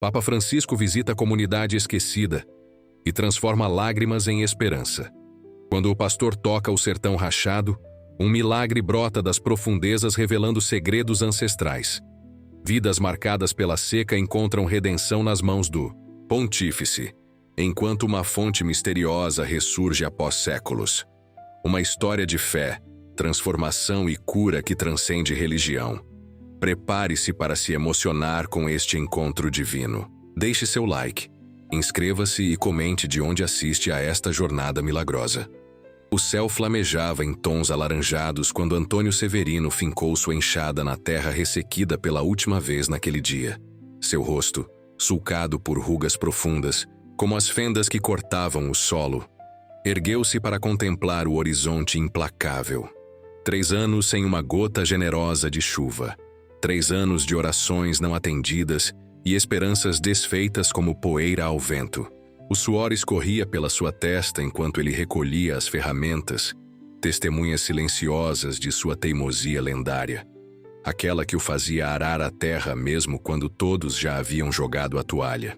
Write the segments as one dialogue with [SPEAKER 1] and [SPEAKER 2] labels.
[SPEAKER 1] Papa Francisco visita a comunidade esquecida e transforma lágrimas em esperança. Quando o pastor toca o sertão rachado, um milagre brota das profundezas revelando segredos ancestrais. Vidas marcadas pela seca encontram redenção nas mãos do pontífice, enquanto uma fonte misteriosa ressurge após séculos. Uma história de fé, transformação e cura que transcende religião. Prepare-se para se emocionar com este encontro divino. Deixe seu like, inscreva-se e comente de onde assiste a esta jornada milagrosa. O céu flamejava em tons alaranjados quando Antônio Severino fincou sua enxada na terra ressequida pela última vez naquele dia. Seu rosto, sulcado por rugas profundas, como as fendas que cortavam o solo, ergueu-se para contemplar o horizonte implacável. 3 anos sem uma gota generosa de chuva. 3 anos de orações não atendidas e esperanças desfeitas como poeira ao vento. O suor escorria pela sua testa enquanto ele recolhia as ferramentas, testemunhas silenciosas de sua teimosia lendária. Aquela que o fazia arar a terra mesmo quando todos já haviam jogado a toalha.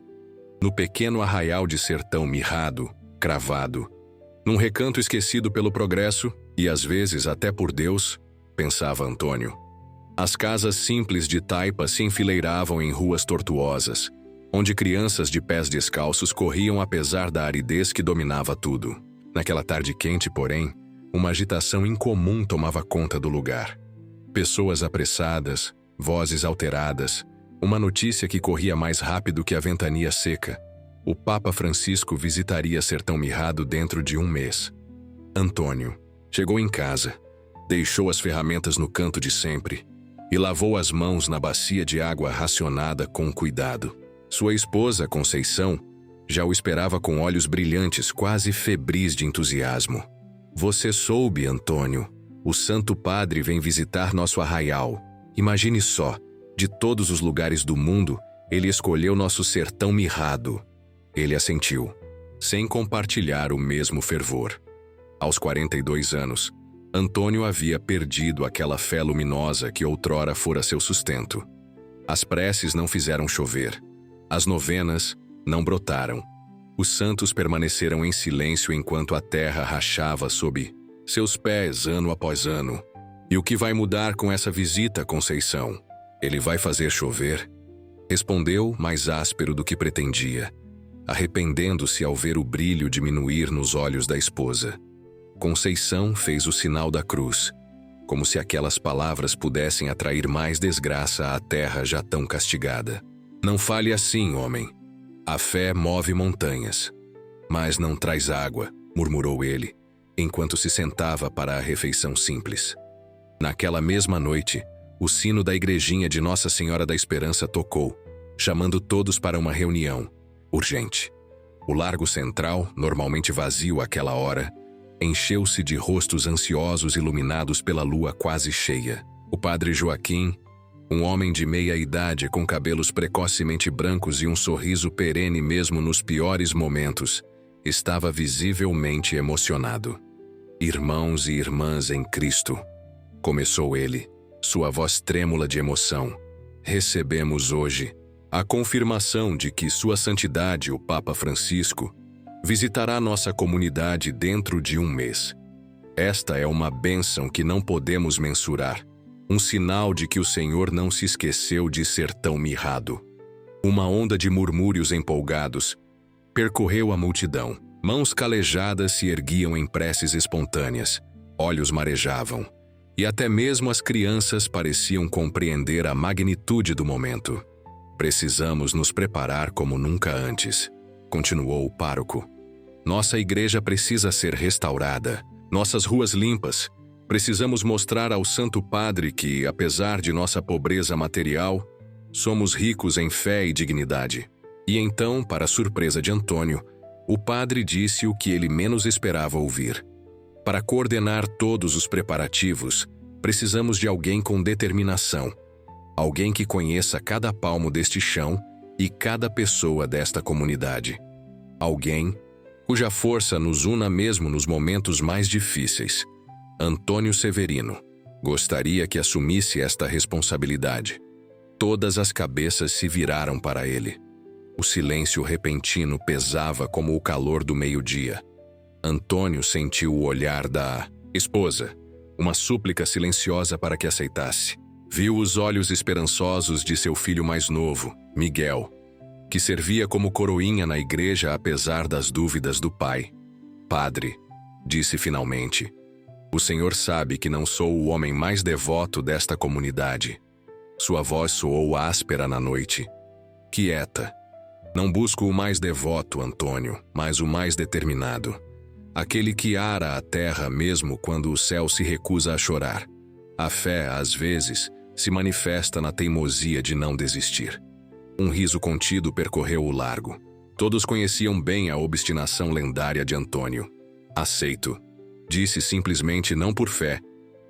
[SPEAKER 1] No pequeno arraial de sertão mirrado, cravado, num recanto esquecido pelo progresso e às vezes até por Deus, pensava Antônio. As casas simples de taipa se enfileiravam em ruas tortuosas, onde crianças de pés descalços corriam apesar da aridez que dominava tudo. Naquela tarde quente, porém, uma agitação incomum tomava conta do lugar. Pessoas apressadas, vozes alteradas, uma notícia que corria mais rápido que a ventania seca. O Papa Francisco visitaria Sertão Mirrado dentro de 1 mês. Antônio chegou em casa, deixou as ferramentas no canto de sempre e lavou as mãos na bacia de água racionada com cuidado. Sua esposa, Conceição, já o esperava com olhos brilhantes, quase febris de entusiasmo. Você soube, Antônio, o Santo Padre vem visitar nosso arraial. Imagine só, de todos os lugares do mundo, ele escolheu nosso sertão mirrado. Ele assentiu, sem compartilhar o mesmo fervor. Aos 42 anos, Antônio havia perdido aquela fé luminosa que outrora fora seu sustento. As preces não fizeram chover. As novenas não brotaram. Os santos permaneceram em silêncio enquanto a terra rachava sob seus pés ano após ano. E o que vai mudar com essa visita, Conceição? Ele vai fazer chover? Respondeu mais áspero do que pretendia, arrependendo-se ao ver o brilho diminuir nos olhos da esposa. Conceição fez o sinal da cruz, como se aquelas palavras pudessem atrair mais desgraça à terra já tão castigada. Não fale assim, homem. A fé move montanhas, mas não traz água, murmurou ele, enquanto se sentava para a refeição simples. Naquela mesma noite, o sino da igrejinha de Nossa Senhora da Esperança tocou, chamando todos para uma reunião, urgente. O largo central, normalmente vazio àquela hora, encheu-se de rostos ansiosos iluminados pela lua quase cheia. O padre Joaquim, um homem de meia idade com cabelos precocemente brancos e um sorriso perene mesmo nos piores momentos, estava visivelmente emocionado. Irmãos e irmãs em Cristo, começou ele, sua voz trêmula de emoção. Recebemos hoje a confirmação de que Sua Santidade, o Papa Francisco, visitará nossa comunidade dentro de 1 mês. Esta é uma bênção que não podemos mensurar. Um sinal de que o Senhor não se esqueceu de Sertão Mirrado. Uma onda de murmúrios empolgados percorreu a multidão. Mãos calejadas se erguiam em preces espontâneas, olhos marejavam, e até mesmo as crianças pareciam compreender a magnitude do momento. Precisamos nos preparar como nunca antes, continuou o pároco. Nossa igreja precisa ser restaurada, nossas ruas limpas. Precisamos mostrar ao Santo Padre que, apesar de nossa pobreza material, somos ricos em fé e dignidade. E então, para a surpresa de Antônio, o padre disse o que ele menos esperava ouvir. Para coordenar todos os preparativos, precisamos de alguém com determinação. Alguém que conheça cada palmo deste chão e cada pessoa desta comunidade. Alguém cuja força nos una mesmo nos momentos mais difíceis. Antônio Severino gostaria que assumisse esta responsabilidade. Todas as cabeças se viraram para ele. O silêncio repentino pesava como o calor do meio-dia. Antônio sentiu o olhar da esposa, uma súplica silenciosa para que aceitasse. Viu os olhos esperançosos de seu filho mais novo, Miguel, que servia como coroinha na igreja apesar das dúvidas do pai. Padre, disse finalmente, o senhor sabe que não sou o homem mais devoto desta comunidade. Sua voz soou áspera na noite. Quieta. Não busco o mais devoto, Antônio, mas o mais determinado. Aquele que ara a terra mesmo quando o céu se recusa a chorar. A fé, às vezes, se manifesta na teimosia de não desistir. Um riso contido percorreu o largo. Todos conheciam bem a obstinação lendária de Antônio. Aceito, disse simplesmente não por fé,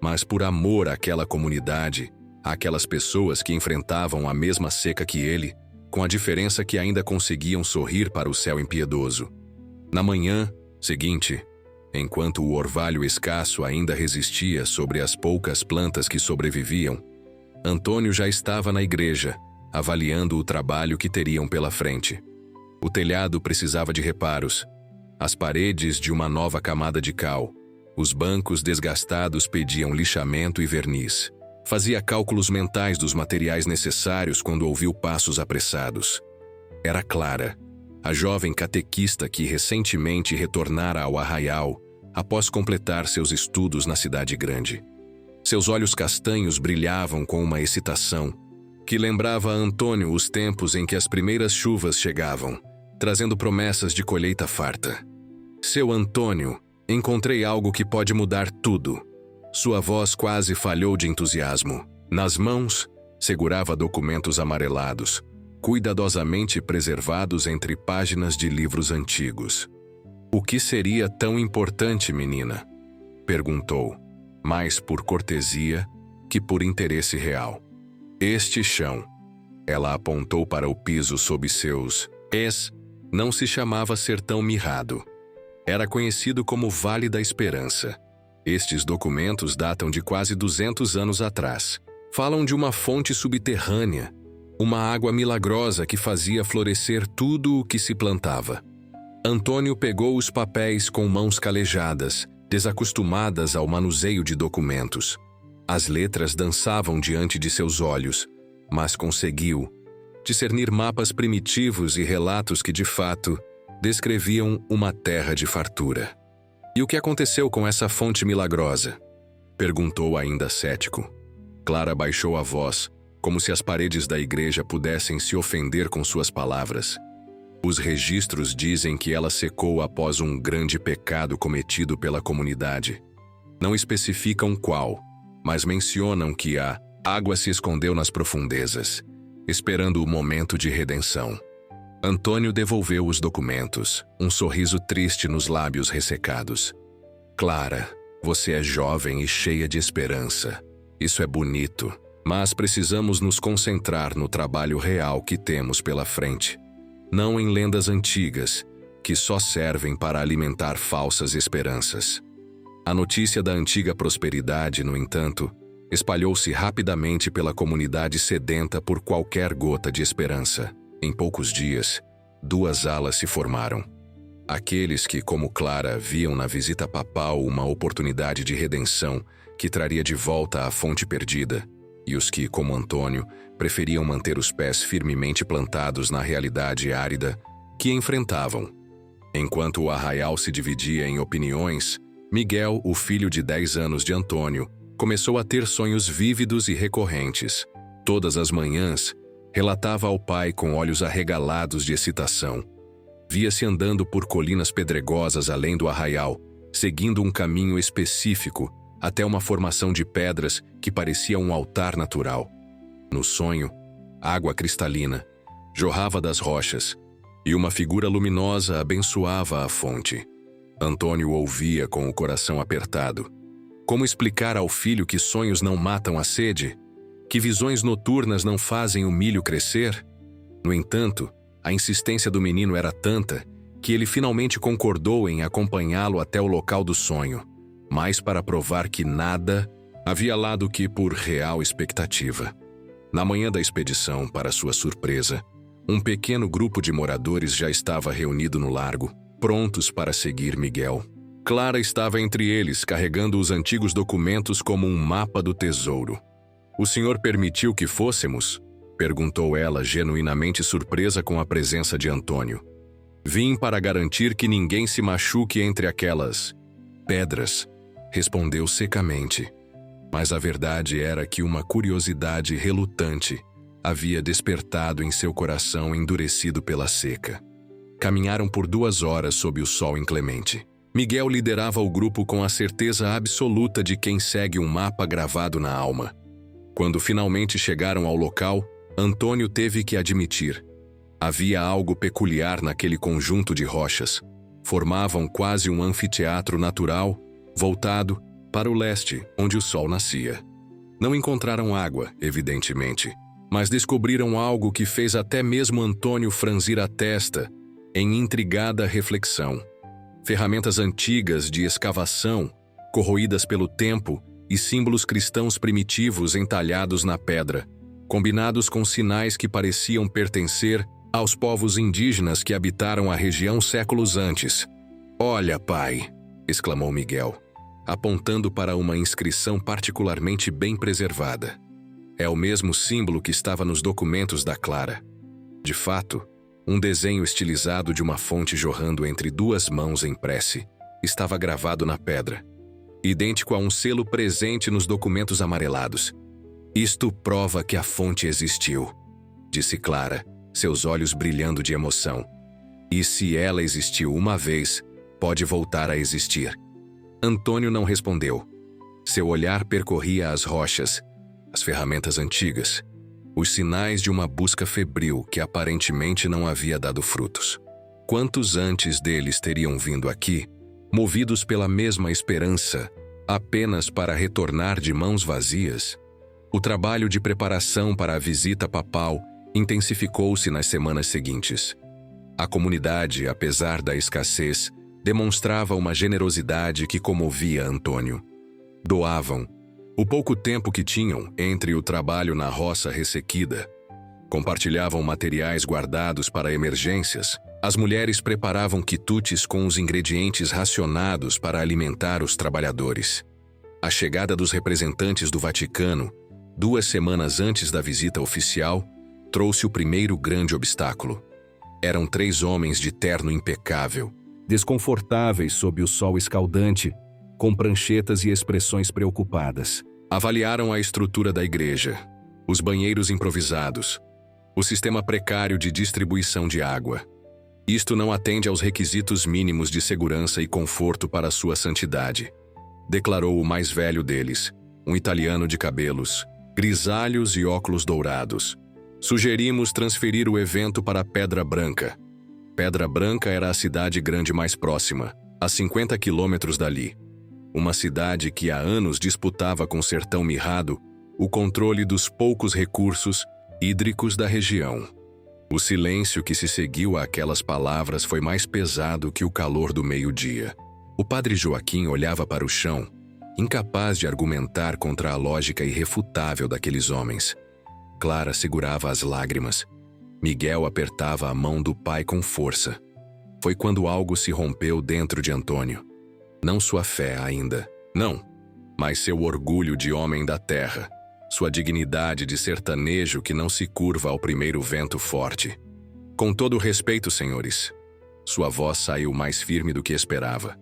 [SPEAKER 1] mas por amor àquela comunidade, àquelas pessoas que enfrentavam a mesma seca que ele, com a diferença que ainda conseguiam sorrir para o céu impiedoso. Na manhã seguinte, enquanto o orvalho escasso ainda resistia sobre as poucas plantas que sobreviviam, Antônio já estava na igreja, avaliando o trabalho que teriam pela frente. O telhado precisava de reparos, as paredes de uma nova camada de cal, os bancos desgastados pediam lixamento e verniz. Fazia cálculos mentais dos materiais necessários quando ouviu passos apressados. Era Clara, a jovem catequista que recentemente retornara ao arraial após completar seus estudos na cidade grande. Seus olhos castanhos brilhavam com uma excitação que lembrava a Antônio os tempos em que as primeiras chuvas chegavam, trazendo promessas de colheita farta. Seu Antônio, encontrei algo que pode mudar tudo. Sua voz quase falhou de entusiasmo. Nas mãos, segurava documentos amarelados, cuidadosamente preservados entre páginas de livros antigos. O que seria tão importante, menina? Perguntou, mais por cortesia que por interesse real. Este chão. Ela apontou para o piso sob seus pés. Não se chamava Sertão Mirrado. Era conhecido como Vale da Esperança. Estes documentos datam de quase 200 anos atrás. Falam de uma fonte subterrânea, uma água milagrosa que fazia florescer tudo o que se plantava. Antônio pegou os papéis com mãos calejadas, desacostumadas ao manuseio de documentos. As letras dançavam diante de seus olhos, mas conseguiu discernir mapas primitivos e relatos que, de fato, descreviam uma terra de fartura. E o que aconteceu com essa fonte milagrosa? Perguntou ainda cético. Clara baixou a voz, como se as paredes da igreja pudessem se ofender com suas palavras. Os registros dizem que ela secou após um grande pecado cometido pela comunidade. Não especificam qual, mas mencionam que a água se escondeu nas profundezas, esperando o momento de redenção. Antônio devolveu os documentos, um sorriso triste nos lábios ressecados. Clara, você é jovem e cheia de esperança. Isso é bonito, mas precisamos nos concentrar no trabalho real que temos pela frente. Não em lendas antigas, que só servem para alimentar falsas esperanças. A notícia da antiga prosperidade, no entanto, espalhou-se rapidamente pela comunidade sedenta por qualquer gota de esperança. Em poucos dias, duas alas se formaram. Aqueles que, como Clara, viam na visita papal uma oportunidade de redenção que traria de volta a fonte perdida, e os que, como Antônio, preferiam manter os pés firmemente plantados na realidade árida que enfrentavam. Enquanto o arraial se dividia em opiniões, Miguel, o filho de 10 anos de Antônio, começou a ter sonhos vívidos e recorrentes. Todas as manhãs, relatava ao pai com olhos arregalados de excitação. Via-se andando por colinas pedregosas além do arraial, seguindo um caminho específico até uma formação de pedras que parecia um altar natural. No sonho, água cristalina jorrava das rochas e uma figura luminosa abençoava a fonte. Antônio ouvia com o coração apertado. Como explicar ao filho que sonhos não matam a sede? Que visões noturnas não fazem o milho crescer? No entanto, a insistência do menino era tanta que ele finalmente concordou em acompanhá-lo até o local do sonho, mais para provar que nada havia lá do que por real expectativa. Na manhã da expedição, para sua surpresa, Um pequeno grupo de moradores já estava reunido no largo, prontos para seguir Miguel. Clara estava entre eles, carregando os antigos documentos como um mapa do tesouro. "O senhor permitiu que fôssemos?" perguntou ela, genuinamente surpresa com a presença de Antônio. "Vim para garantir que ninguém se machuque entre aquelas pedras", respondeu secamente. Mas a verdade era que uma curiosidade relutante havia despertado em seu coração endurecido pela seca. Caminharam por 2 horas sob o sol inclemente. Miguel liderava o grupo com a certeza absoluta de quem segue um mapa gravado na alma. Quando finalmente chegaram ao local, Antônio teve que admitir: havia algo peculiar naquele conjunto de rochas. Formavam quase um anfiteatro natural, voltado para o leste, onde o sol nascia. Não encontraram água, evidentemente, mas descobriram algo que fez até mesmo Antônio franzir a testa em intrigada reflexão. Ferramentas antigas de escavação, corroídas pelo tempo, e símbolos cristãos primitivos entalhados na pedra, combinados com sinais que pareciam pertencer aos povos indígenas que habitaram a região séculos antes. "Olha, pai!" exclamou Miguel, apontando para uma inscrição particularmente bem preservada. É o mesmo símbolo que estava nos documentos da Clara. De fato, um desenho estilizado de uma fonte jorrando entre 2 mãos em prece estava gravado na pedra, idêntico a um selo presente nos documentos amarelados. "Isto prova que a fonte existiu", disse Clara, seus olhos brilhando de emoção. "E se ela existiu uma vez, pode voltar a existir." Antônio não respondeu. Seu olhar percorria as rochas, as ferramentas antigas, os sinais de uma busca febril que aparentemente não havia dado frutos. Quantos antes deles teriam vindo aqui, movidos pela mesma esperança, apenas para retornar de mãos vazias? O trabalho de preparação para a visita papal intensificou-se nas semanas seguintes. A comunidade, apesar da escassez, demonstrava uma generosidade que comovia Antônio. Doavam o pouco tempo que tinham entre o trabalho na roça ressequida. Compartilhavam materiais guardados para emergências. As mulheres preparavam quitutes com os ingredientes racionados para alimentar os trabalhadores. A chegada dos representantes do Vaticano, 2 semanas antes da visita oficial, trouxe o primeiro grande obstáculo. Eram 3 homens de terno impecável, desconfortáveis sob o sol escaldante, com pranchetas e expressões preocupadas. Avaliaram a estrutura da igreja, os banheiros improvisados, o sistema precário de distribuição de água. "Isto não atende aos requisitos mínimos de segurança e conforto para sua santidade", declarou o mais velho deles, um italiano de cabelos grisalhos e óculos dourados. "Sugerimos transferir o evento para Pedra Branca." Pedra Branca era a cidade grande mais próxima, a 50 quilômetros dali. Uma cidade que há anos disputava com Sertão Mirrado o controle dos poucos recursos hídricos da região. O silêncio que se seguiu àquelas palavras foi mais pesado que o calor do meio-dia. O padre Joaquim olhava para o chão, incapaz de argumentar contra a lógica irrefutável daqueles homens. Clara segurava as lágrimas. Miguel apertava a mão do pai com força. Foi quando algo se rompeu dentro de Antônio. Não sua fé ainda, não, mas seu orgulho de homem da terra, sua dignidade de sertanejo que não se curva ao primeiro vento forte. "Com todo o respeito, senhores." Sua voz saiu mais firme do que esperava.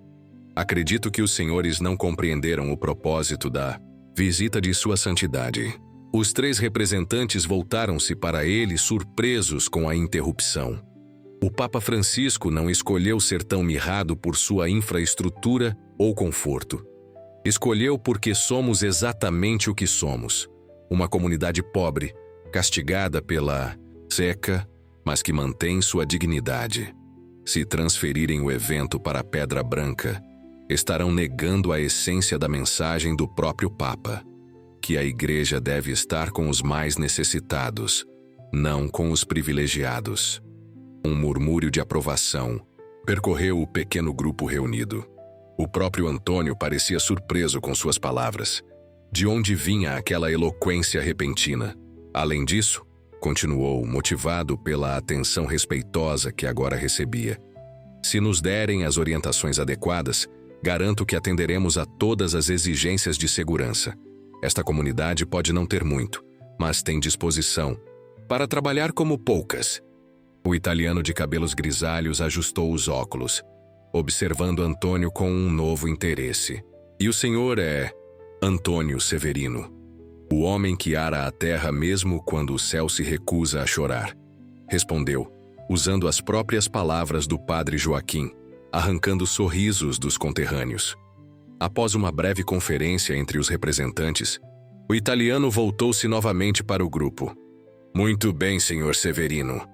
[SPEAKER 1] "Acredito que os senhores não compreenderam o propósito da visita de sua santidade." Os 3 representantes voltaram-se para ele surpresos com a interrupção. O Papa Francisco não escolheu Sertão Mirrado por sua infraestrutura ou conforto. Escolheu porque somos exatamente o que somos. Uma comunidade pobre, castigada pela seca, mas que mantém sua dignidade. Se transferirem o evento para Pedra Branca, estarão negando a essência da mensagem do próprio Papa, que a Igreja deve estar com os mais necessitados, não com os privilegiados. Um murmúrio de aprovação percorreu o pequeno grupo reunido. O próprio Antônio parecia surpreso com suas palavras. De onde vinha aquela eloquência repentina? Além disso, continuou, motivado pela atenção respeitosa que agora recebia. Se nos derem as orientações adequadas, garanto que atenderemos a todas as exigências de segurança. Esta comunidade pode não ter muito, mas tem disposição para trabalhar como poucas. O italiano de cabelos grisalhos ajustou os óculos, observando Antônio com um novo interesse. E o senhor é Antônio Severino, o homem que ara a terra mesmo quando o céu se recusa a chorar, respondeu, usando as próprias palavras do padre Joaquim, arrancando sorrisos dos conterrâneos. Após uma breve conferência entre os representantes, o italiano voltou-se novamente para o grupo. Muito bem, senhor Severino.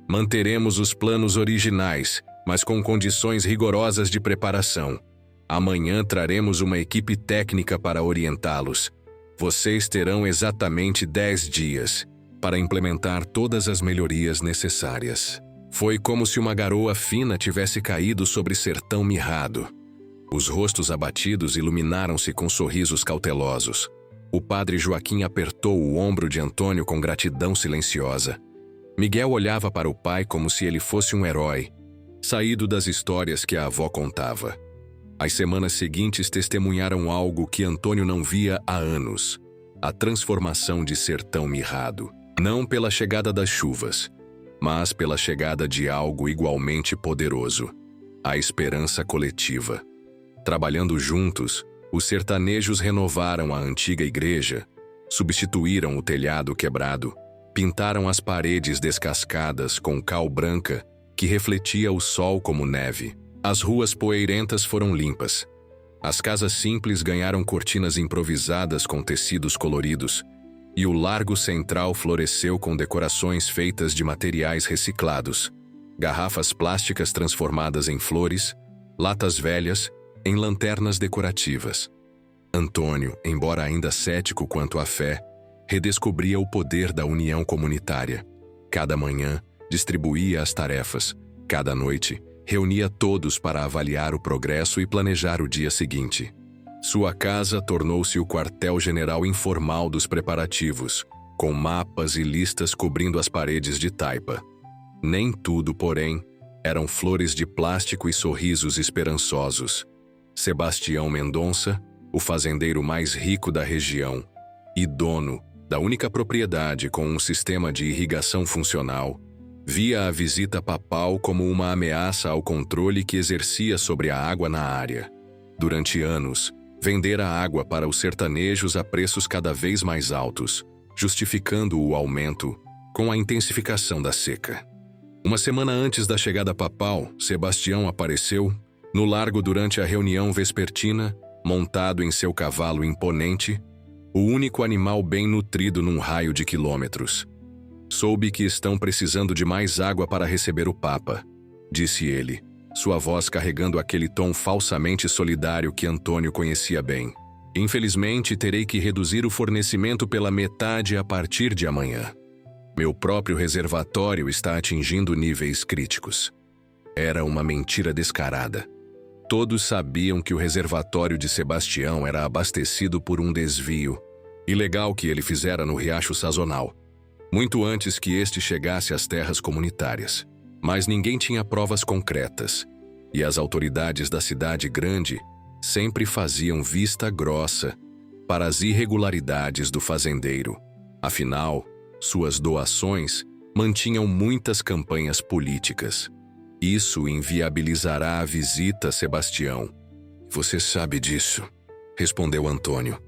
[SPEAKER 1] Manteremos os planos originais, mas com condições rigorosas de preparação. Amanhã traremos uma equipe técnica para orientá-los. Vocês terão exatamente 10 dias para implementar todas as melhorias necessárias. Foi como se uma garoa fina tivesse caído sobre sertão mirrado. Os rostos abatidos iluminaram-se com sorrisos cautelosos. O padre Joaquim apertou o ombro de Antônio com gratidão silenciosa. Miguel olhava para o pai como se ele fosse um herói, saído das histórias que a avó contava. As semanas seguintes testemunharam algo que Antônio não via há anos: a transformação de sertão mirrado. Não pela chegada das chuvas, mas pela chegada de algo igualmente poderoso: a esperança coletiva. Trabalhando juntos, os sertanejos renovaram a antiga igreja, substituíram o telhado quebrado, pintaram as paredes descascadas com cal branca que refletia o sol como neve. As ruas poeirentas foram limpas. As casas simples ganharam cortinas improvisadas com tecidos coloridos, e o largo central floresceu com decorações feitas de materiais reciclados, garrafas plásticas transformadas em flores, latas velhas em lanternas decorativas. Antônio, embora ainda cético quanto à fé, redescobria o poder da união comunitária. Cada manhã, distribuía as tarefas. Cada noite, reunia todos para avaliar o progresso e planejar o dia seguinte. Sua casa tornou-se o quartel-general informal dos preparativos, com mapas e listas cobrindo as paredes de taipa. Nem tudo, porém, eram flores de plástico e sorrisos esperançosos. Sebastião Mendonça, o fazendeiro mais rico da região e dono da única propriedade com um sistema de irrigação funcional, via a visita papal como uma ameaça ao controle que exercia sobre a água na área. Durante anos, vendera água para os sertanejos a preços cada vez mais altos, justificando o aumento com a intensificação da seca. Uma semana antes da chegada papal, Sebastião apareceu no largo durante a reunião vespertina, montado em seu cavalo imponente, o único animal bem nutrido num raio de quilômetros. Soube que estão precisando de mais água para receber o Papa, disse ele, sua voz carregando aquele tom falsamente solidário que Antônio conhecia bem. Infelizmente, terei que reduzir o fornecimento pela metade a partir de amanhã. Meu próprio reservatório está atingindo níveis críticos. Era uma mentira descarada. Todos sabiam que o reservatório de Sebastião era abastecido por um desvio ilegal que ele fizera no Riacho Sazonal, muito antes que este chegasse às terras comunitárias. Mas ninguém tinha provas concretas, e as autoridades da cidade grande sempre faziam vista grossa para as irregularidades do fazendeiro. Afinal, suas doações mantinham muitas campanhas políticas. Isso inviabilizará a visita a Sebastião. Você sabe disso, respondeu Antônio,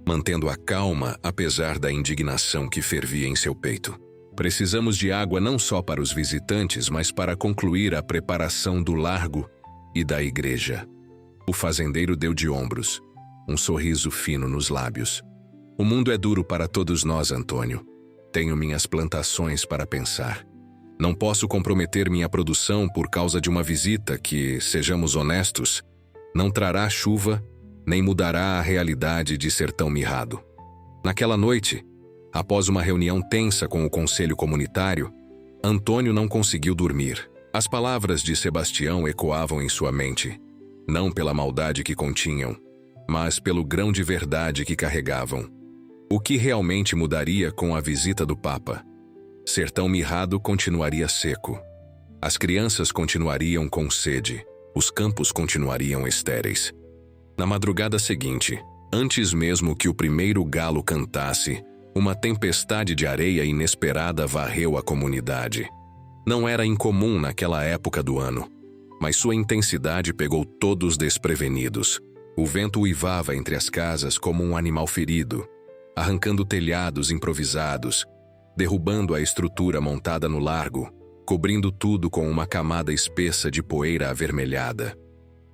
[SPEAKER 1] mantendo a calma apesar da indignação que fervia em seu peito. Precisamos de água não só para os visitantes, mas para concluir a preparação do largo e da igreja. O fazendeiro deu de ombros, um sorriso fino nos lábios. O mundo é duro para todos nós, Antônio. Tenho minhas plantações para pensar. Não posso comprometer minha produção por causa de uma visita que, sejamos honestos, não trará chuva nem mudará a realidade de sertão mirrado. Naquela noite, após uma reunião tensa com o conselho comunitário, Antônio não conseguiu dormir. As palavras de Sebastião ecoavam em sua mente, não pela maldade que continham, mas pelo grão de verdade que carregavam. O que realmente mudaria com a visita do Papa? Sertão Mirrado continuaria seco. As crianças continuariam com sede. Os campos continuariam estéreis. Na madrugada seguinte, antes mesmo que o primeiro galo cantasse, uma tempestade de areia inesperada varreu a comunidade. Não era incomum naquela época do ano, mas sua intensidade pegou todos desprevenidos. O vento uivava entre as casas como um animal ferido, arrancando telhados improvisados, derrubando a estrutura montada no largo, cobrindo tudo com uma camada espessa de poeira avermelhada.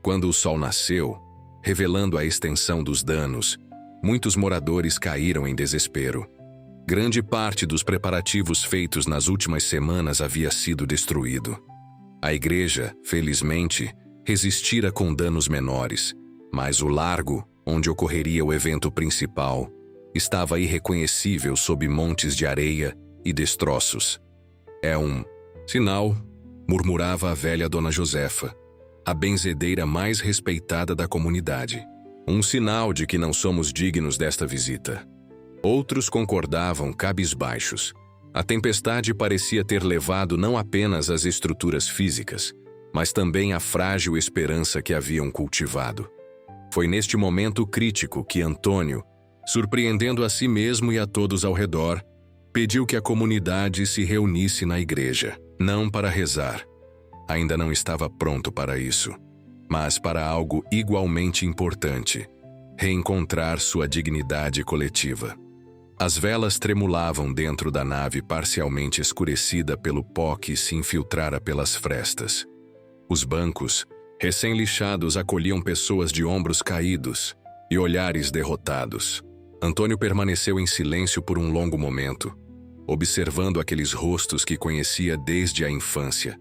[SPEAKER 1] Quando o sol nasceu, revelando a extensão dos danos, muitos moradores caíram em desespero. Grande parte dos preparativos feitos nas últimas semanas havia sido destruído. A igreja, felizmente, resistira com danos menores, mas o largo, onde ocorreria o evento principal, estava irreconhecível sob montes de areia e destroços. É um sinal, murmurava a velha Dona Josefa, a benzedeira mais respeitada da comunidade. Um sinal de que não somos dignos desta visita. Outros concordavam cabisbaixos. A tempestade parecia ter levado não apenas as estruturas físicas, mas também a frágil esperança que haviam cultivado. Foi neste momento crítico que Antônio, surpreendendo a si mesmo e a todos ao redor, pediu que a comunidade se reunisse na igreja, não para rezar. Ainda não estava pronto para isso, mas para algo igualmente importante: reencontrar sua dignidade coletiva. As velas tremulavam dentro da nave parcialmente escurecida pelo pó que se infiltrara pelas frestas. Os bancos, recém-lixados, acolhiam pessoas de ombros caídos e olhares derrotados. Antônio permaneceu em silêncio por um longo momento, observando aqueles rostos que conhecia desde a infância.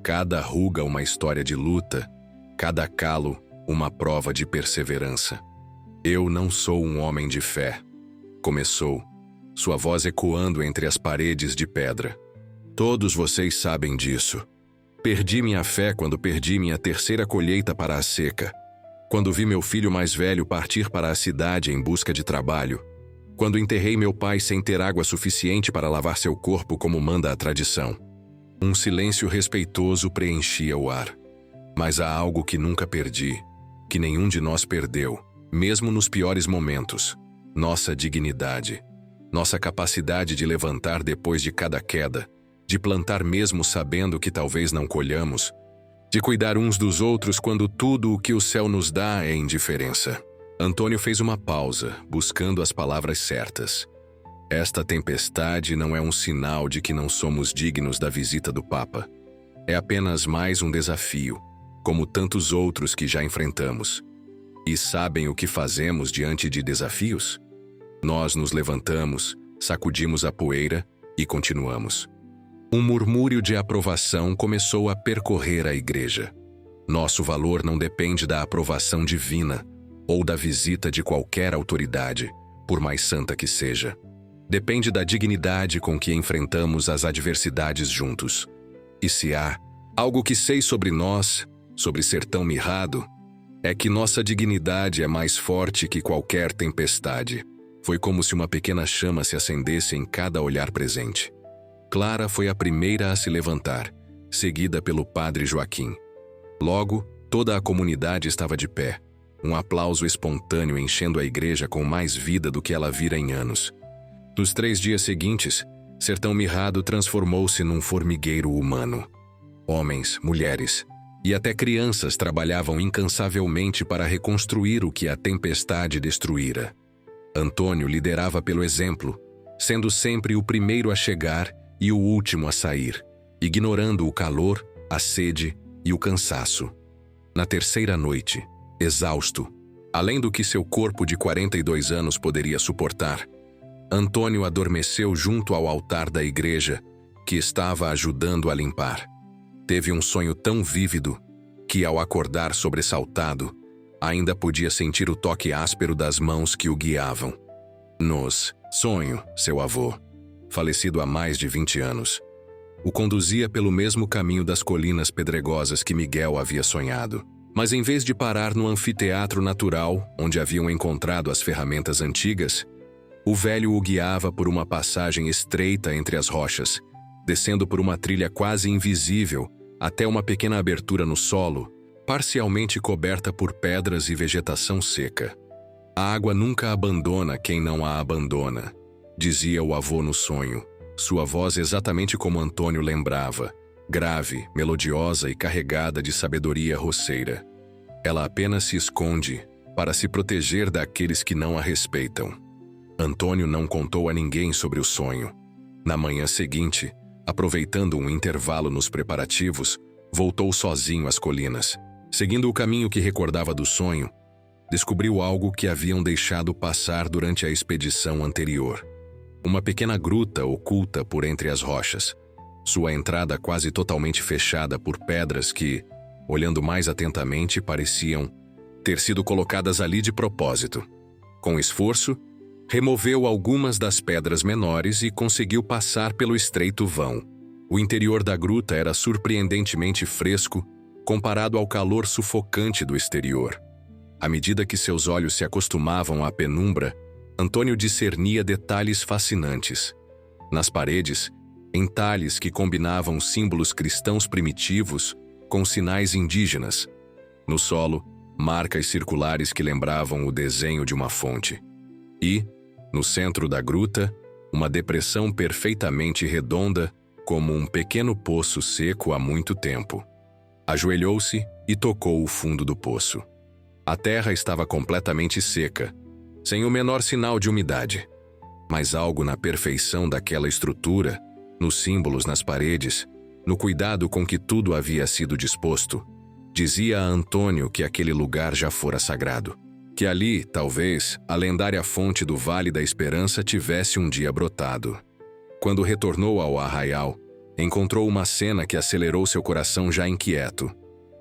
[SPEAKER 1] Cada ruga uma história de luta, cada calo uma prova de perseverança. Eu não sou um homem de fé, começou, sua voz ecoando entre as paredes de pedra. Todos vocês sabem disso. Perdi minha fé quando perdi minha terceira colheita para a seca. Quando vi meu filho mais velho partir para a cidade em busca de trabalho. Quando enterrei meu pai sem ter água suficiente para lavar seu corpo como manda a tradição. Um silêncio respeitoso preenchia o ar. Mas há algo que nunca perdi, que nenhum de nós perdeu, mesmo nos piores momentos. Nossa dignidade. Nossa capacidade de levantar depois de cada queda, de plantar mesmo sabendo que talvez não colhamos, de cuidar uns dos outros quando tudo o que o céu nos dá é indiferença. Antônio fez uma pausa, buscando as palavras certas. Esta tempestade não é um sinal de que não somos dignos da visita do Papa. É apenas mais um desafio, como tantos outros que já enfrentamos. E sabem o que fazemos diante de desafios? Nós nos levantamos, sacudimos a poeira e continuamos. Um murmúrio de aprovação começou a percorrer a igreja. Nosso valor não depende da aprovação divina ou da visita de qualquer autoridade, por mais santa que seja. Depende da dignidade com que enfrentamos as adversidades juntos. E se há algo que sei sobre nós, sobre Sertão Mirrado, é que nossa dignidade é mais forte que qualquer tempestade. Foi como se uma pequena chama se acendesse em cada olhar presente. Clara foi a primeira a se levantar, seguida pelo padre Joaquim. Logo, toda a comunidade estava de pé, um aplauso espontâneo enchendo a igreja com mais vida do que ela vira em anos. Nos 3 dias seguintes, Sertão Mirrado transformou-se num formigueiro humano. Homens, mulheres e até crianças trabalhavam incansavelmente para reconstruir o que a tempestade destruíra. Antônio liderava pelo exemplo, sendo sempre o primeiro a chegar e o último a sair, ignorando o calor, a sede e o cansaço. Na terceira noite, exausto, além do que seu corpo de 42 anos poderia suportar, Antônio adormeceu junto ao altar da igreja, que estava ajudando a limpar. Teve um sonho tão vívido que, ao acordar sobressaltado, ainda podia sentir o toque áspero das mãos que o guiavam. Nos sonho, seu avô, falecido há mais de 20 anos, o conduzia pelo mesmo caminho das colinas pedregosas que Miguel havia sonhado. Mas em vez de parar no anfiteatro natural, onde haviam encontrado as ferramentas antigas, O velho o guiava por uma passagem estreita entre as rochas, descendo por uma trilha quase invisível até uma pequena abertura no solo, parcialmente coberta por pedras e vegetação seca. A água nunca abandona quem não a abandona, dizia o avô no sonho, sua voz exatamente como Antônio lembrava, grave, melodiosa e carregada de sabedoria roceira. Ela apenas se esconde para se proteger daqueles que não a respeitam. Antônio não contou a ninguém sobre o sonho. Na manhã seguinte, aproveitando um intervalo nos preparativos, voltou sozinho às colinas. Seguindo o caminho que recordava do sonho, descobriu algo que haviam deixado passar durante a expedição anterior. Uma pequena gruta oculta por entre as rochas. Sua entrada quase totalmente fechada por pedras que, olhando mais atentamente, pareciam ter sido colocadas ali de propósito. Com esforço, removeu algumas das pedras menores e conseguiu passar pelo estreito vão. O interior da gruta era surpreendentemente fresco comparado ao calor sufocante do exterior. À medida que seus olhos se acostumavam à penumbra, Antônio discernia detalhes fascinantes. Nas paredes, entalhes que combinavam símbolos cristãos primitivos com sinais indígenas. No solo, marcas circulares que lembravam o desenho de uma fonte. E, no centro da gruta, uma depressão perfeitamente redonda, como um pequeno poço seco há muito tempo. Ajoelhou-se e tocou o fundo do poço. A terra estava completamente seca, sem o menor sinal de umidade. Mas algo na perfeição daquela estrutura, nos símbolos nas paredes, no cuidado com que tudo havia sido disposto, dizia a Antônio que aquele lugar já fora sagrado. Que ali, talvez, a lendária fonte do Vale da Esperança tivesse um dia brotado. Quando retornou ao arraial, encontrou uma cena que acelerou seu coração já inquieto.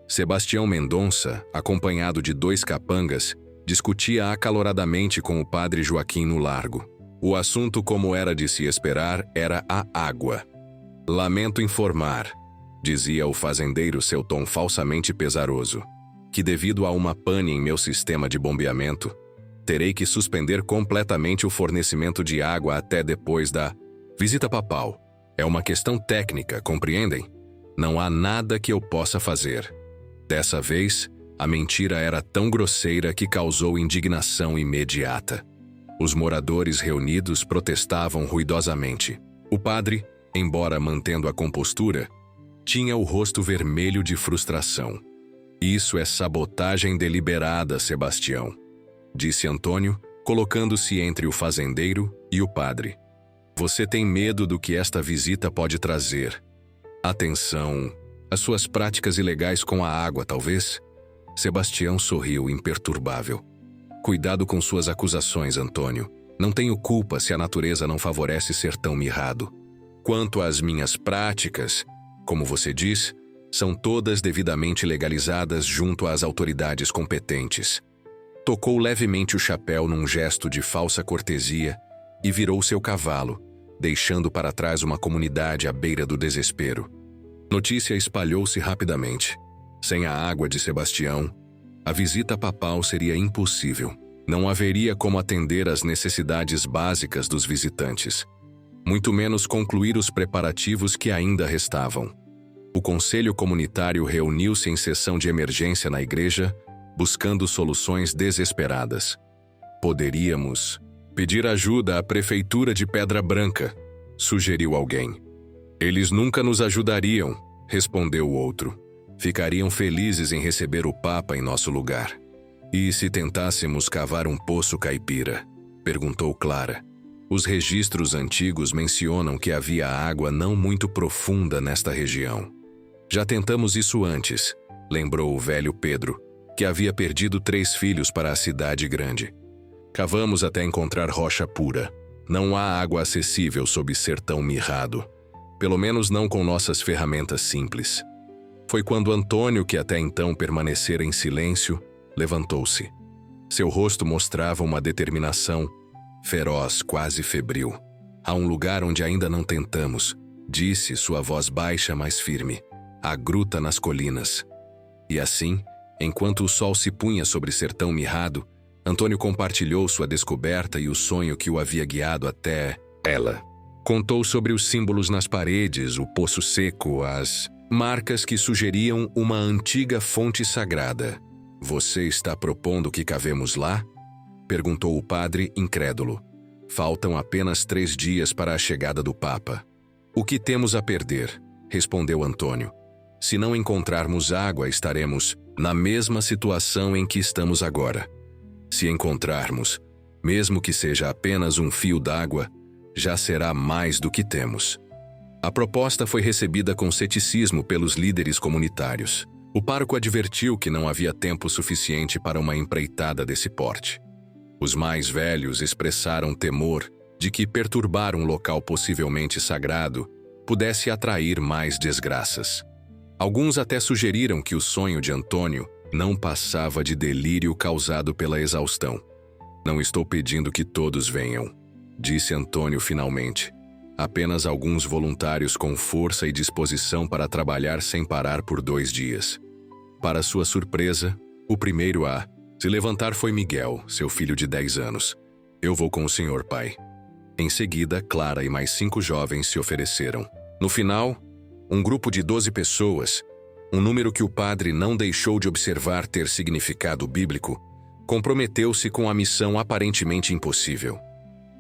[SPEAKER 1] Sebastião Mendonça, acompanhado de 2 capangas, discutia acaloradamente com o padre Joaquim no largo. O assunto, como era de se esperar, era a água. "Lamento informar", dizia o fazendeiro, seu tom falsamente pesaroso, "que devido a uma pane em meu sistema de bombeamento, terei que suspender completamente o fornecimento de água até depois da visita papal. É uma questão técnica, compreendem? Não há nada que eu possa fazer." Dessa vez, a mentira era tão grosseira que causou indignação imediata. Os moradores reunidos protestavam ruidosamente. O padre, embora mantendo a compostura, tinha o rosto vermelho de frustração. "Isso é sabotagem deliberada, Sebastião", disse Antônio, colocando-se entre o fazendeiro e o padre. "Você tem medo do que esta visita pode trazer. Atenção, as suas práticas ilegais com a água, talvez?" Sebastião sorriu imperturbável. "Cuidado com suas acusações, Antônio. Não tenho culpa se a natureza não favorece ser tão mirrado. Quanto às minhas práticas, como você diz, são todas devidamente legalizadas junto às autoridades competentes." Tocou levemente o chapéu num gesto de falsa cortesia e virou seu cavalo, deixando para trás uma comunidade à beira do desespero. Notícia espalhou-se rapidamente. Sem a água de Sebastião, a visita papal seria impossível. Não haveria como atender às necessidades básicas dos visitantes, muito menos concluir os preparativos que ainda restavam. O Conselho Comunitário reuniu-se em sessão de emergência na igreja, buscando soluções desesperadas. "Poderíamos pedir ajuda à Prefeitura de Pedra Branca", sugeriu alguém. "Eles nunca nos ajudariam", respondeu o outro. "Ficariam felizes em receber o Papa em nosso lugar." "E se tentássemos cavar um poço caipira?", perguntou Clara. "Os registros antigos mencionam que havia água não muito profunda nesta região." "Já tentamos isso antes", lembrou o velho Pedro, que havia perdido 3 filhos para a cidade grande. "Cavamos até encontrar rocha pura. Não há água acessível sob ser tão mirrado. Pelo menos não com nossas ferramentas simples." Foi quando Antônio, que até então permanecera em silêncio, levantou-se. Seu rosto mostrava uma determinação feroz, quase febril. "Há um lugar onde ainda não tentamos", disse, sua voz baixa, mas firme. "A gruta nas colinas." E assim, enquanto o sol se punha sobre Sertão Mirrado, Antônio compartilhou sua descoberta e o sonho que o havia guiado até ela. Contou sobre os símbolos nas paredes, o poço seco, as marcas que sugeriam uma antiga fonte sagrada. "Você está propondo que cavemos lá?" perguntou o padre, incrédulo. "Faltam apenas 3 dias para a chegada do Papa." "O que temos a perder?" respondeu Antônio. "Se não encontrarmos água, estaremos na mesma situação em que estamos agora. Se encontrarmos, mesmo que seja apenas um fio d'água, já será mais do que temos." A proposta foi recebida com ceticismo pelos líderes comunitários. O pároco advertiu que não havia tempo suficiente para uma empreitada desse porte. Os mais velhos expressaram temor de que perturbar um local possivelmente sagrado pudesse atrair mais desgraças. Alguns até sugeriram que o sonho de Antônio não passava de delírio causado pela exaustão. "Não estou pedindo que todos venham", disse Antônio finalmente. "Apenas alguns voluntários com força e disposição para trabalhar sem parar por 2 dias." Para sua surpresa, o primeiro a se levantar foi Miguel, seu filho de 10 anos. "Eu vou com o senhor, pai." Em seguida, Clara e mais 5 jovens se ofereceram. No final, um grupo de 12 pessoas, um número que o padre não deixou de observar ter significado bíblico, comprometeu-se com a missão aparentemente impossível.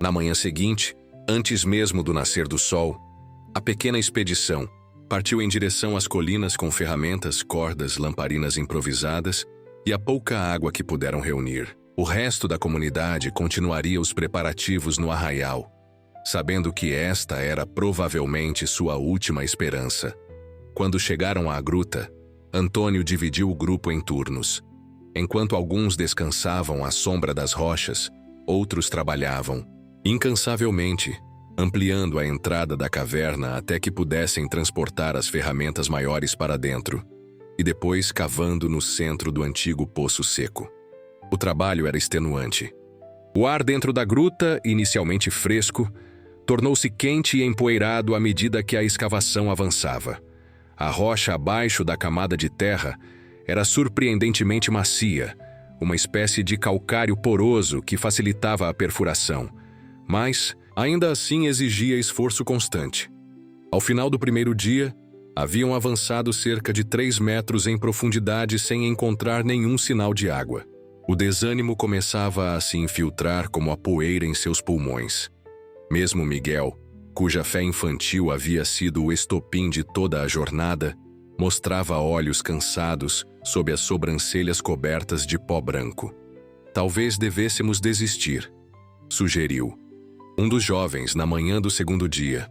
[SPEAKER 1] Na manhã seguinte, antes mesmo do nascer do sol, a pequena expedição partiu em direção às colinas com ferramentas, cordas, lamparinas improvisadas e a pouca água que puderam reunir. O resto da comunidade continuaria os preparativos no arraial, sabendo que esta era provavelmente sua última esperança. Quando chegaram à gruta, Antônio dividiu o grupo em turnos. Enquanto alguns descansavam à sombra das rochas, outros trabalhavam, incansavelmente, ampliando a entrada da caverna até que pudessem transportar as ferramentas maiores para dentro, e depois cavando no centro do antigo poço seco. O trabalho era extenuante. O ar dentro da gruta, inicialmente fresco, tornou-se quente e empoeirado à medida que a escavação avançava. A rocha abaixo da camada de terra era surpreendentemente macia, uma espécie de calcário poroso que facilitava a perfuração, mas ainda assim exigia esforço constante. Ao final do primeiro dia, haviam avançado cerca de 3 metros em profundidade sem encontrar nenhum sinal de água. O desânimo começava a se infiltrar como a poeira em seus pulmões. Mesmo Miguel, cuja fé infantil havia sido o estopim de toda a jornada, mostrava olhos cansados sob as sobrancelhas cobertas de pó branco. "Talvez devêssemos desistir", sugeriu um dos jovens na manhã do segundo dia.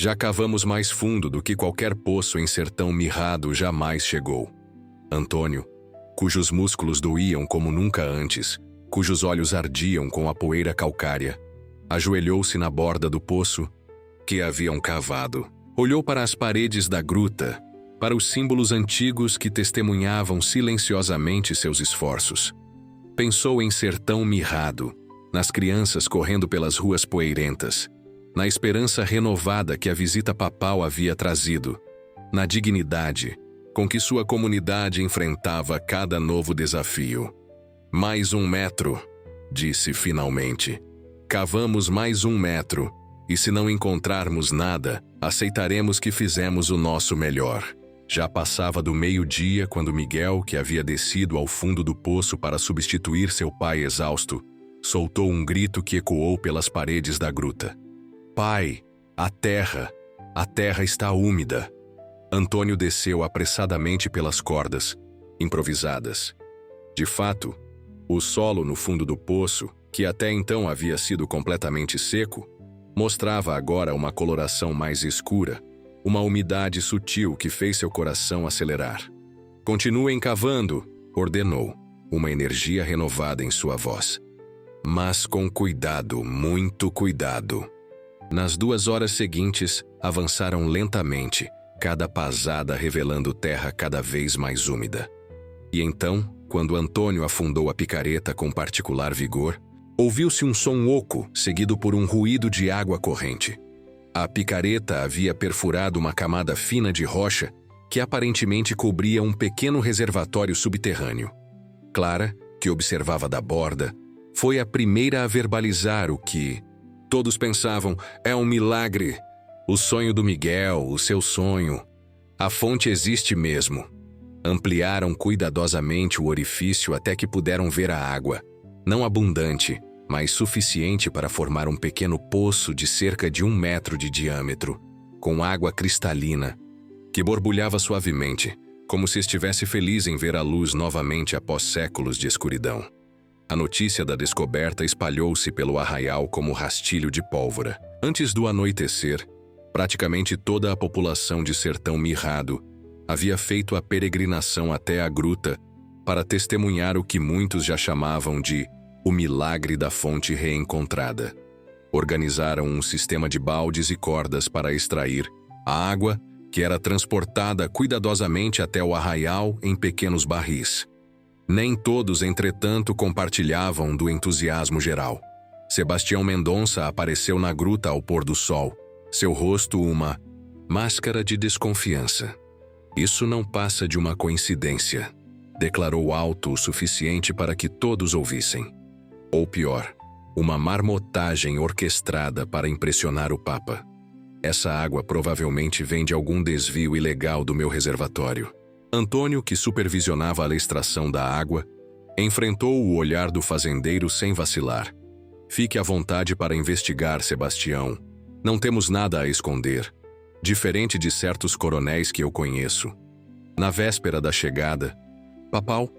[SPEAKER 1] "Já cavamos mais fundo do que qualquer poço em sertão mirrado jamais chegou." Antônio, cujos músculos doíam como nunca antes, cujos olhos ardiam com a poeira calcária, ajoelhou-se na borda do poço que haviam cavado. Olhou para as paredes da gruta, para os símbolos antigos que testemunhavam silenciosamente seus esforços. Pensou em sertão mirrado, nas crianças correndo pelas ruas poeirentas, na esperança renovada que a visita papal havia trazido, na dignidade com que sua comunidade enfrentava cada novo desafio. "Mais 1 metro", disse finalmente. "Cavamos mais 1 metro, e se não encontrarmos nada, aceitaremos que fizemos o nosso melhor." Já passava do meio-dia quando Miguel, que havia descido ao fundo do poço para substituir seu pai exausto, soltou um grito que ecoou pelas paredes da gruta. "Pai, a terra está úmida." Antônio desceu apressadamente pelas cordas, improvisadas. De fato, o solo no fundo do poço, que até então havia sido completamente seco, mostrava agora uma coloração mais escura, uma umidade sutil que fez seu coração acelerar. "Continuem cavando", ordenou, uma energia renovada em sua voz. "Mas com cuidado, muito cuidado." Nas 2 horas seguintes, avançaram lentamente, cada pasada revelando terra cada vez mais úmida. E então, quando Antônio afundou a picareta com particular vigor, ouviu-se um som oco, seguido por um ruído de água corrente. A picareta havia perfurado uma camada fina de rocha que aparentemente cobria um pequeno reservatório subterrâneo. Clara, que observava da borda, foi a primeira a verbalizar o que todos pensavam: é um milagre. O sonho do Miguel, o seu sonho. A fonte existe mesmo. Ampliaram cuidadosamente o orifício até que puderam ver a água, não abundante, mas suficiente para formar um pequeno poço de cerca de 1 metro de diâmetro, com água cristalina, que borbulhava suavemente, como se estivesse feliz em ver a luz novamente após séculos de escuridão. A notícia da descoberta espalhou-se pelo arraial como rastilho de pólvora. Antes do anoitecer, praticamente toda a população de Sertão Mirrado havia feito a peregrinação até a gruta para testemunhar o que muitos já chamavam de o milagre da fonte reencontrada. Organizaram um sistema de baldes e cordas para extrair a água, que era transportada cuidadosamente até o arraial em pequenos barris. Nem todos, entretanto, compartilhavam do entusiasmo geral. Sebastião Mendonça apareceu na gruta ao pôr do sol, seu rosto uma máscara de desconfiança. Isso não passa de uma coincidência, declarou alto o suficiente para que todos ouvissem. Ou pior, uma marmotagem orquestrada para impressionar o Papa. Essa água provavelmente vem de algum desvio ilegal do meu reservatório. Antônio, que supervisionava a extração da água, enfrentou o olhar do fazendeiro sem vacilar. Fique à vontade para investigar, Sebastião. Não temos nada a esconder, diferente de certos coronéis que eu conheço. Na véspera da chegada, Papal,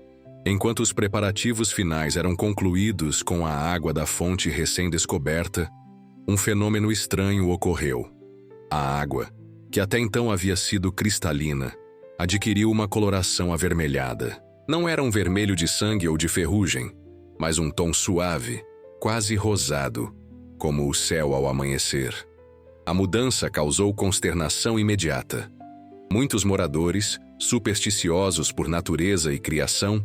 [SPEAKER 1] enquanto os preparativos finais eram concluídos com a água da fonte recém-descoberta, um fenômeno estranho ocorreu. A água, que até então havia sido cristalina, adquiriu uma coloração avermelhada. Não era um vermelho de sangue ou de ferrugem, mas um tom suave, quase rosado, como o céu ao amanhecer. A mudança causou consternação imediata. Muitos moradores, supersticiosos por natureza e criação,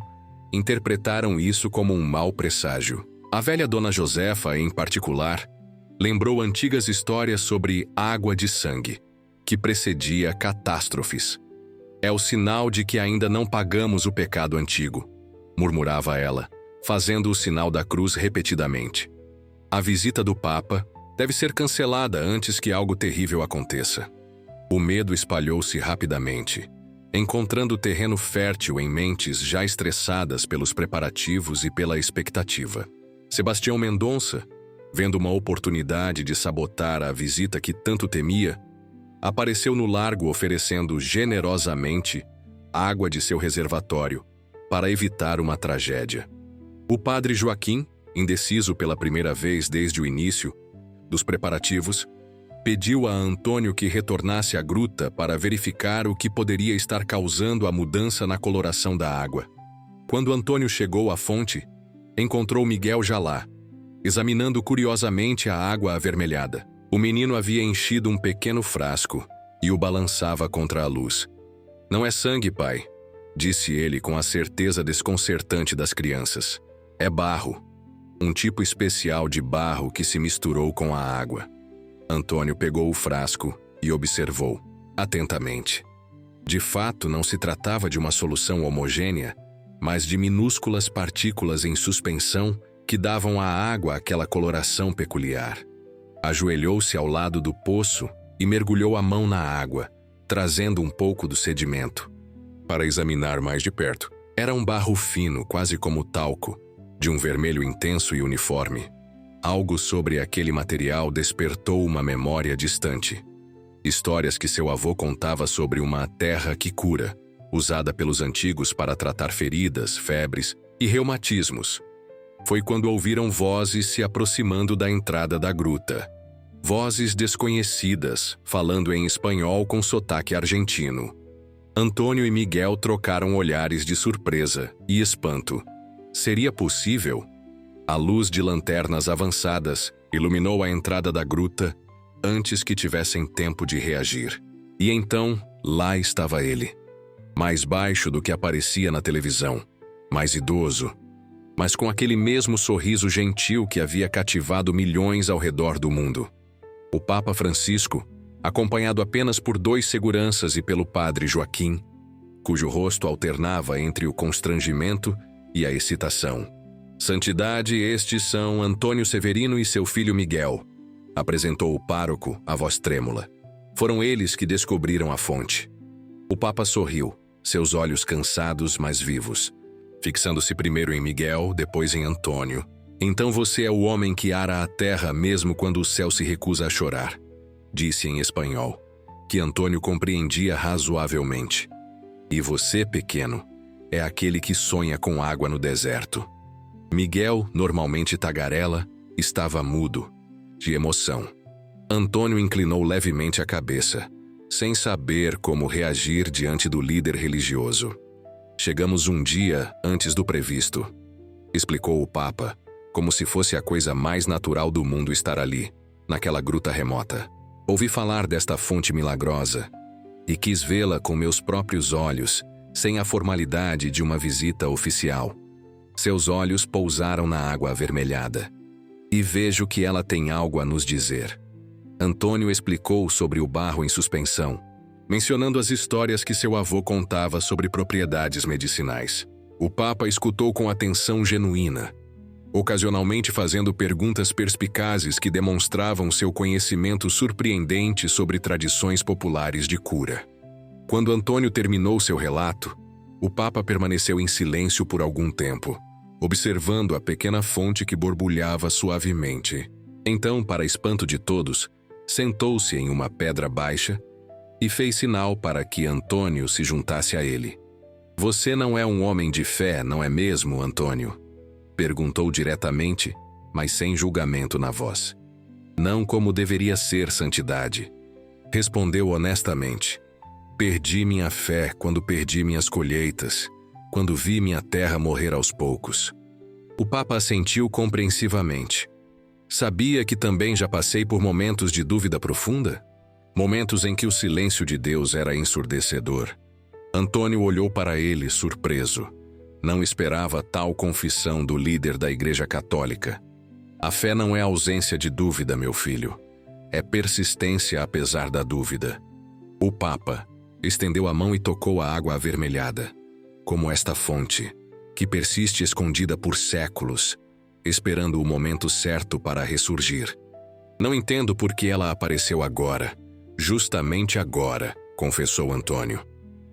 [SPEAKER 1] interpretaram isso como um mau presságio. A velha Dona Josefa, em particular, lembrou antigas histórias sobre água de sangue, que precedia catástrofes. É o sinal de que ainda não pagamos o pecado antigo, murmurava ela, fazendo o sinal da cruz repetidamente. A visita do Papa deve ser cancelada antes que algo terrível aconteça. O medo espalhou-se rapidamente, encontrando terreno fértil em mentes já estressadas pelos preparativos e pela expectativa. Sebastião Mendonça, vendo uma oportunidade de sabotar a visita que tanto temia, apareceu no largo oferecendo generosamente água de seu reservatório para evitar uma tragédia. O padre Joaquim, indeciso pela primeira vez desde o início dos preparativos, pediu a Antônio que retornasse à gruta para verificar o que poderia estar causando a mudança na coloração da água. Quando Antônio chegou à fonte, encontrou Miguel já lá, examinando curiosamente a água avermelhada. O menino havia enchido um pequeno frasco e o balançava contra a luz. "Não é sangue, pai", disse ele com a certeza desconcertante das crianças. "É barro. Um tipo especial de barro que se misturou com a água." Antônio pegou o frasco e observou, atentamente. De fato, não se tratava de uma solução homogênea, mas de minúsculas partículas em suspensão que davam à água aquela coloração peculiar. Ajoelhou-se ao lado do poço e mergulhou a mão na água, trazendo um pouco do sedimento. Para examinar mais de perto, era um barro fino, quase como talco, de um vermelho intenso e uniforme. Algo sobre aquele material despertou uma memória distante. Histórias que seu avô contava sobre uma terra que cura, usada pelos antigos para tratar feridas, febres e reumatismos. Foi quando ouviram vozes se aproximando da entrada da gruta. Vozes desconhecidas, falando em espanhol com sotaque argentino. Antônio e Miguel trocaram olhares de surpresa e espanto. Seria possível? A luz de lanternas avançadas iluminou a entrada da gruta antes que tivessem tempo de reagir. E então, lá estava ele. Mais baixo do que aparecia na televisão, mais idoso, mas com aquele mesmo sorriso gentil que havia cativado milhões ao redor do mundo. O Papa Francisco, acompanhado apenas por 2 seguranças e pelo padre Joaquim, cujo rosto alternava entre o constrangimento e a excitação. Santidade, estes são Antônio Severino e seu filho Miguel, apresentou o pároco, a voz trêmula. Foram eles que descobriram a fonte. O Papa sorriu, seus olhos cansados, mas vivos, fixando-se primeiro em Miguel, depois em Antônio. Então você é o homem que ara a terra mesmo quando o céu se recusa a chorar, disse em espanhol, que Antônio compreendia razoavelmente. E você, pequeno, é aquele que sonha com água no deserto. Miguel, normalmente tagarela, estava mudo, de emoção. Antônio inclinou levemente a cabeça, sem saber como reagir diante do líder religioso. Chegamos um dia antes do previsto, explicou o Papa, como se fosse a coisa mais natural do mundo estar ali, naquela gruta remota. Ouvi falar desta fonte milagrosa e quis vê-la com meus próprios olhos, sem a formalidade de uma visita oficial. Seus olhos pousaram na água avermelhada. E vejo que ela tem algo a nos dizer. Antônio explicou sobre o barro em suspensão, mencionando as histórias que seu avô contava sobre propriedades medicinais. O Papa escutou com atenção genuína, ocasionalmente fazendo perguntas perspicazes que demonstravam seu conhecimento surpreendente sobre tradições populares de cura. Quando Antônio terminou seu relato, o Papa permaneceu em silêncio por algum tempo, observando a pequena fonte que borbulhava suavemente. Então, para espanto de todos, sentou-se em uma pedra baixa e fez sinal para que Antônio se juntasse a ele. Você não é um homem de fé, não é mesmo, Antônio? Perguntou diretamente, mas sem julgamento na voz. Não como deveria ser, Santidade. Respondeu honestamente. Perdi minha fé quando perdi minhas colheitas, quando vi minha terra morrer aos poucos. O Papa assentiu compreensivamente. Sabia que também já passei por momentos de dúvida profunda? Momentos em que o silêncio de Deus era ensurdecedor. Antônio olhou para ele, surpreso. Não esperava tal confissão do líder da Igreja Católica. A fé não é ausência de dúvida, meu filho. É persistência apesar da dúvida. O Papa estendeu a mão e tocou a água avermelhada, como esta fonte, que persiste escondida por séculos, esperando o momento certo para ressurgir. Não entendo por que ela apareceu agora, justamente agora, confessou Antônio.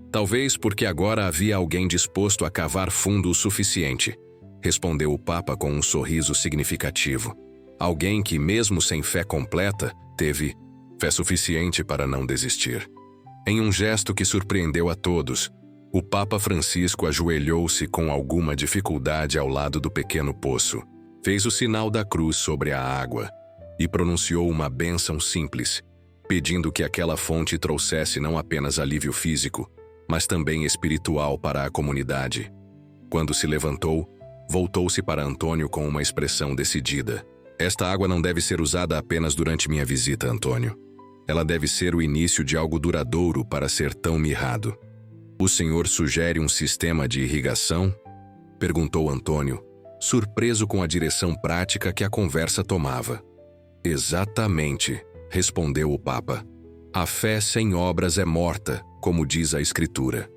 [SPEAKER 1] Talvez porque agora havia alguém disposto a cavar fundo o suficiente, respondeu o Papa com um sorriso significativo. Alguém que, mesmo sem fé completa, teve fé suficiente para não desistir. Em um gesto que surpreendeu a todos, o Papa Francisco ajoelhou-se com alguma dificuldade ao lado do pequeno poço, fez o sinal da cruz sobre a água e pronunciou uma bênção simples, pedindo que aquela fonte trouxesse não apenas alívio físico, mas também espiritual para a comunidade. Quando se levantou, voltou-se para Antônio com uma expressão decidida. Esta água não deve ser usada apenas durante minha visita, Antônio. Ela deve ser o início de algo duradouro para ser tão mirrado. O senhor sugere um sistema de irrigação? Perguntou Antônio, surpreso com a direção prática que a conversa tomava. Exatamente, respondeu o Papa. A fé sem obras é morta, como diz a Escritura.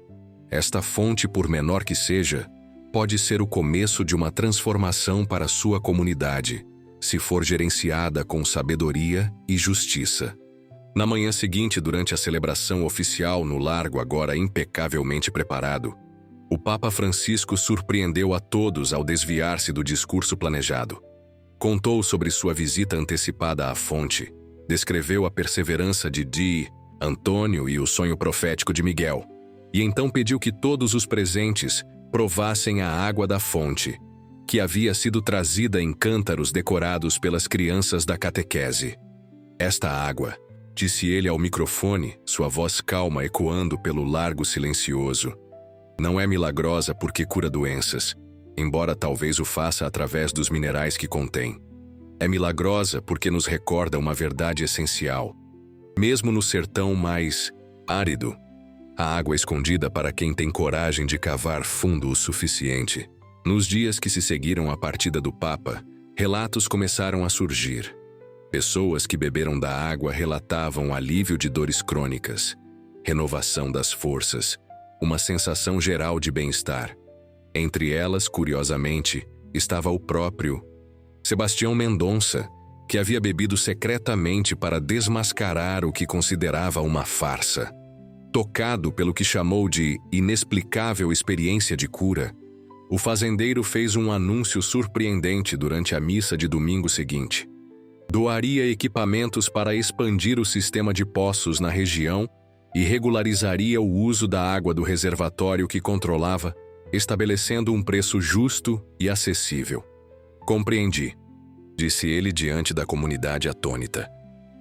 [SPEAKER 1] Esta fonte, por menor que seja, pode ser o começo de uma transformação para sua comunidade, se for gerenciada com sabedoria e justiça. Na manhã seguinte, durante a celebração oficial no largo agora impecavelmente preparado, o Papa Francisco surpreendeu a todos ao desviar-se do discurso planejado. Contou sobre sua visita antecipada à fonte, descreveu a perseverança de Antônio e o sonho profético de Miguel, e então pediu que todos os presentes provassem a água da fonte, que havia sido trazida em cântaros decorados pelas crianças da catequese. Esta água, disse ele ao microfone, sua voz calma ecoando pelo largo silencioso, não é milagrosa porque cura doenças, embora talvez o faça através dos minerais que contém. É milagrosa porque nos recorda uma verdade essencial. Mesmo no sertão mais árido, a água escondida para quem tem coragem de cavar fundo o suficiente. Nos dias que se seguiram à partida do Papa, relatos começaram a surgir. Pessoas que beberam da água relatavam alívio de dores crônicas, renovação das forças, uma sensação geral de bem-estar. Entre elas, curiosamente, estava o próprio Sebastião Mendonça, que havia bebido secretamente para desmascarar o que considerava uma farsa. Tocado pelo que chamou de inexplicável experiência de cura, o fazendeiro fez um anúncio surpreendente durante a missa de domingo seguinte. Doaria equipamentos para expandir o sistema de poços na região e regularizaria o uso da água do reservatório que controlava, estabelecendo um preço justo e acessível. Compreendi, disse ele diante da comunidade atônita,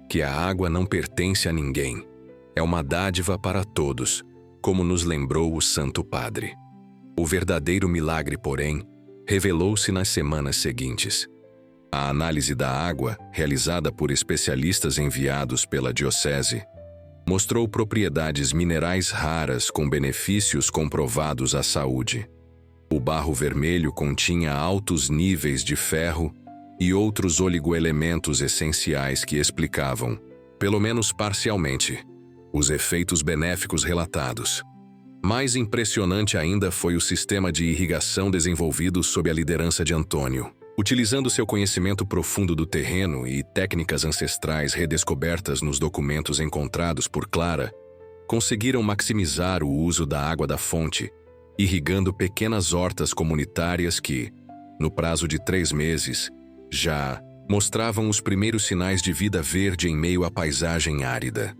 [SPEAKER 1] que a água não pertence a ninguém. É uma dádiva para todos, como nos lembrou o Santo Padre. O verdadeiro milagre, porém, revelou-se nas semanas seguintes. A análise da água, realizada por especialistas enviados pela diocese, mostrou propriedades minerais raras com benefícios comprovados à saúde. O barro vermelho continha altos níveis de ferro e outros oligoelementos essenciais que explicavam, pelo menos parcialmente, os efeitos benéficos relatados. Mais impressionante ainda foi o sistema de irrigação desenvolvido sob a liderança de Antônio. Utilizando seu conhecimento profundo do terreno e técnicas ancestrais redescobertas nos documentos encontrados por Clara, conseguiram maximizar o uso da água da fonte, irrigando pequenas hortas comunitárias que, no prazo de 3 meses, já mostravam os primeiros sinais de vida verde em meio à paisagem árida.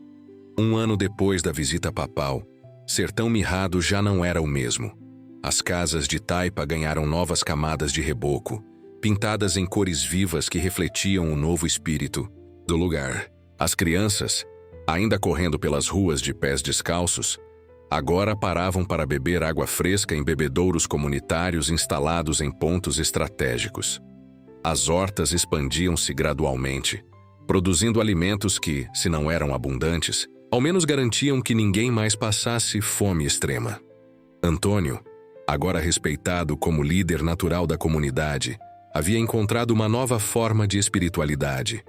[SPEAKER 1] 1 ano depois da visita papal, Sertão Mirrado já não era o mesmo. As casas de taipa ganharam novas camadas de reboco, pintadas em cores vivas que refletiam o novo espírito do lugar. As crianças, ainda correndo pelas ruas de pés descalços, agora paravam para beber água fresca em bebedouros comunitários instalados em pontos estratégicos. As hortas expandiam-se gradualmente, produzindo alimentos que, se não eram abundantes, ao menos garantiam que ninguém mais passasse fome extrema. Antônio, agora respeitado como líder natural da comunidade, havia encontrado uma nova forma de espiritualidade.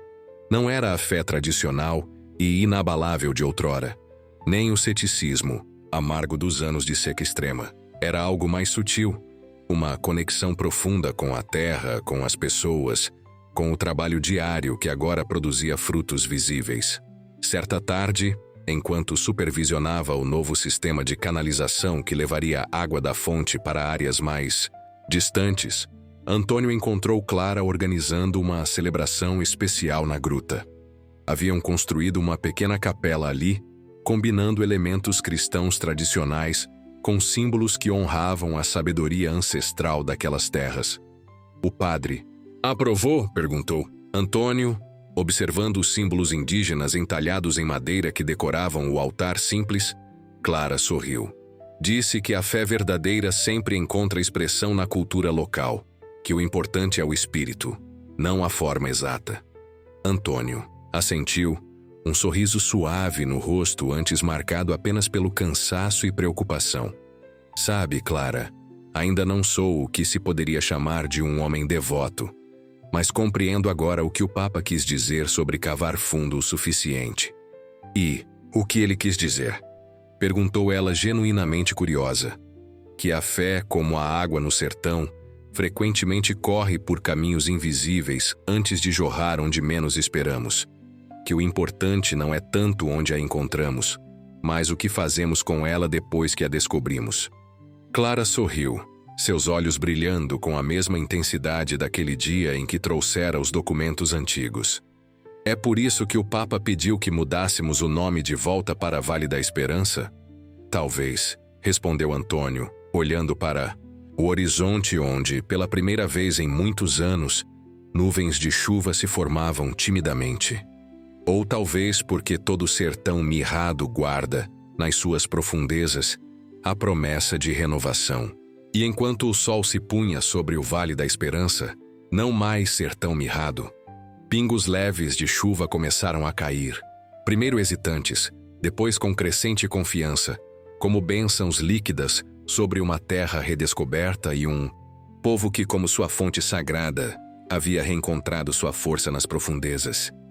[SPEAKER 1] Não era a fé tradicional e inabalável de outrora, nem o ceticismo amargo dos anos de seca extrema. Era algo mais sutil, uma conexão profunda com a terra, com as pessoas, com o trabalho diário que agora produzia frutos visíveis. Certa tarde, enquanto supervisionava o novo sistema de canalização que levaria água da fonte para áreas mais distantes, Antônio encontrou Clara organizando uma celebração especial na gruta. Haviam construído uma pequena capela ali, combinando elementos cristãos tradicionais com símbolos que honravam a sabedoria ancestral daquelas terras. O padre aprovou? Perguntou Antônio, observando os símbolos indígenas entalhados em madeira que decoravam o altar simples. Clara sorriu. Disse que a fé verdadeira sempre encontra expressão na cultura local, que o importante é o espírito, não a forma exata. Antônio assentiu, um sorriso suave no rosto antes marcado apenas pelo cansaço e preocupação. Sabe, Clara, ainda não sou o que se poderia chamar de um homem devoto, mas compreendo agora o que o Papa quis dizer sobre cavar fundo o suficiente. E o que ele quis dizer? Perguntou ela genuinamente curiosa. Que a fé, como a água no sertão, frequentemente corre por caminhos invisíveis antes de jorrar onde menos esperamos. Que o importante não é tanto onde a encontramos, mas o que fazemos com ela depois que a descobrimos. Clara sorriu, seus olhos brilhando com a mesma intensidade daquele dia em que trouxera os documentos antigos. É por isso que o Papa pediu que mudássemos o nome de volta para Vale da Esperança? Talvez, respondeu Antônio, olhando para o horizonte onde, pela primeira vez em muitos anos, nuvens de chuva se formavam timidamente. Ou talvez porque todo o sertão mirrado guarda, nas suas profundezas, a promessa de renovação. E enquanto o sol se punha sobre o Vale da Esperança, não mais sertão mirrado, pingos leves de chuva começaram a cair, primeiro hesitantes, depois com crescente confiança, como bênçãos líquidas sobre uma terra redescoberta e um povo que, como sua fonte sagrada, havia reencontrado sua força nas profundezas.